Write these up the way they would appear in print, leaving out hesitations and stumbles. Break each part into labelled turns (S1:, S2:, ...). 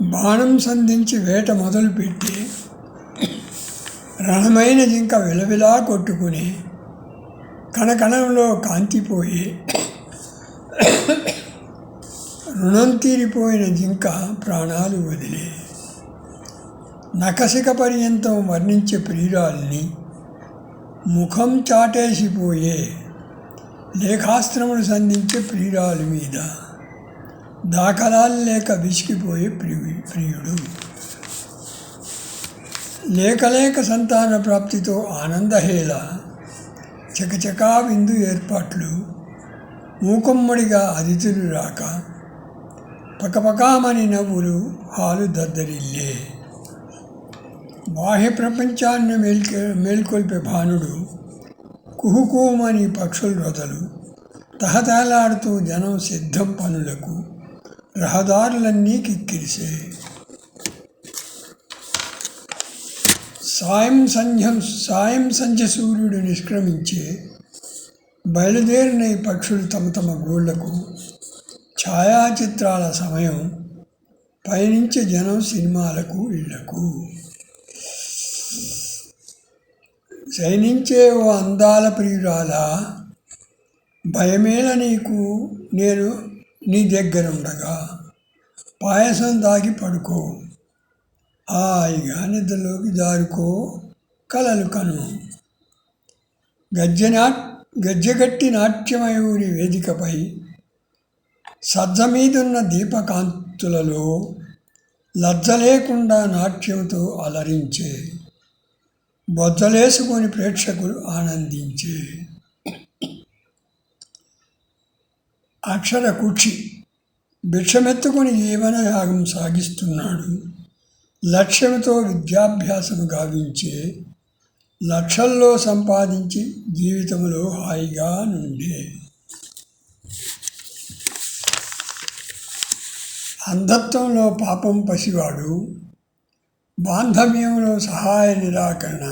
S1: బాణం సంధించి వేట మొదలుపెట్టి రణమైన జింక విలవిలా కొట్టుకుని కణకణంలో కాంతిపోయి రుణం తీరిపోయిన జింక ప్రాణాలు వదిలే నఖశిఖ పర్యంతం వర్ణించే ప్రియురాల్ని ముఖం చాటేసిపోయే లేఖాస్త్రములు సంధించే ప్రియురాలి మీద దాఖలాలు లేక విసిగిపోయే ప్రియుడు లేక సంతాన ప్రాప్తితో ఆనందహేళ చకచకా విందు ఏర్పాట్లు మూకుమ్మడిగా అతిథులు రాక పకపకామని నవ్వులు హాలు దద్దరిల్లే బాహ్య ప్రపంచాన్ని మేల్కొల్పే భానుడు కుహుకుమని పక్షుల రొదలు తహతహలాడుతూ జనం సిద్ధం పనులకు రహదారులన్నీ కిక్కిరిసే సాయం సంధ్య సూర్యుడు నిష్క్రమించే బయలుదేరిన ఈ పక్షులు తమ తమ గూళ్లకు ఛాయాచిత్రాల సమయం పయనించే జనం సినిమాలకు ఇళ్లకు శయనించే ఓ అందాల ప్రియురాల భయమేల నీకు నేను నీ దగ్గరుండగా పాయసం తాగి పడుకో హాయిగా నిద్రలోకి జారుకో కలలు కను గజ్జెగట్టి నాట్యమయూరి వేదికపై సజ్జ మీదున్న దీపకాంతులలో లజ్జ లేకుండా నాట్యంతో అలరించే బొజ్జలేసుకొని ప్రేక్షకులు ఆనందించే అక్షర కుక్షి భిక్షమెత్తుకొని జీవనయాగం సాగిస్తున్నాడు లక్ష్యంతో విద్యాభ్యాసం గావించే లక్షల్లో సంపాదించి జీవితంలో హాయిగా నుండే అంధత్వంలో పాపం పసివాడు బాంధవ్యంలో సహాయ నిరాకరణ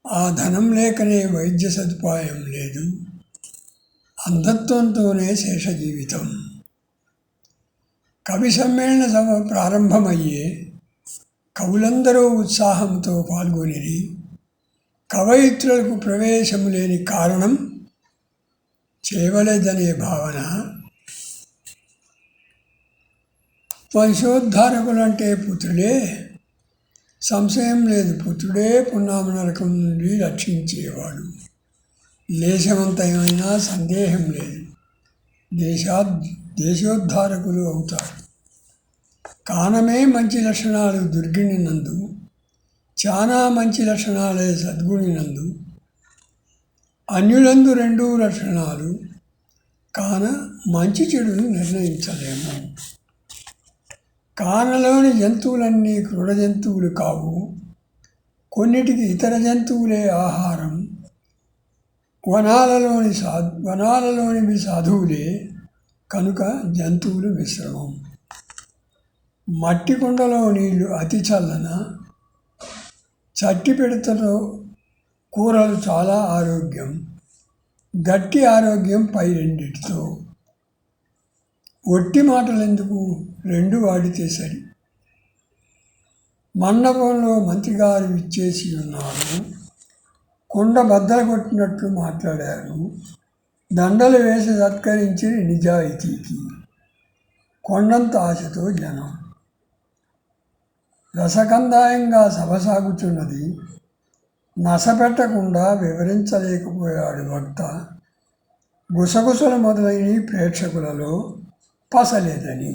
S1: ఆ ధనం లేకనే వైద్య సదుపాయం లేదు అంధత్వంతోనే శేష జీవితం కవి సమ్మేళన సభ ప్రారంభమయ్యే కవులందరూ ఉత్సాహంతో పాల్గొనిరి కవయిత్రులకు ప్రవేశం లేని కారణం చేయవలేదనే భావన వంశోద్ధారకులంటే పుత్రుడే సంశయం లేదు పుత్రుడే పున్నామ నరకం నుండి రక్షించేవాడు లేశవంతమైన సందేహం లేదు దేశోద్ధారకులు అవుతారు కానమే మంచి లక్షణాలు దుర్గిణి నందు చాలా మంచి లక్షణాలే సద్గుణి నందు అన్యులందు రెండూ లక్షణాలు కాన మంచి చెడును నిర్ణయించలేము కానలోని జంతువులన్నీ క్రూర జంతువులు కావు కొన్నిటికి ఇతర జంతువులే ఆహారం వనాలలోనివి సాధువులే కనుక జంతువులు మిశ్రమం మట్టి కుండలో నీళ్లు అతి చల్లన చట్టి పిడతలో కూరలు చాలా ఆరోగ్యం గట్టి ఆరోగ్యం పై రెండిటితో ఒట్టి మాటలెందుకు రెండు వాడితే సరి మండపంలో మంత్రిగారు ఇచ్చేసి ఉన్నారు కొండ బద్దలు కొట్టినట్లు మాట్లాడారు దండలు వేసి సత్కరించి నిజాయితీకి కొండంత ఆశతో జనం రసకందాయంగా సభ సాగుతున్నది నసపెట్టకుండా వివరించలేకపోయాడు వక్త గుసగుసలు మొదలైన ప్రేక్షకులలో పసలేదని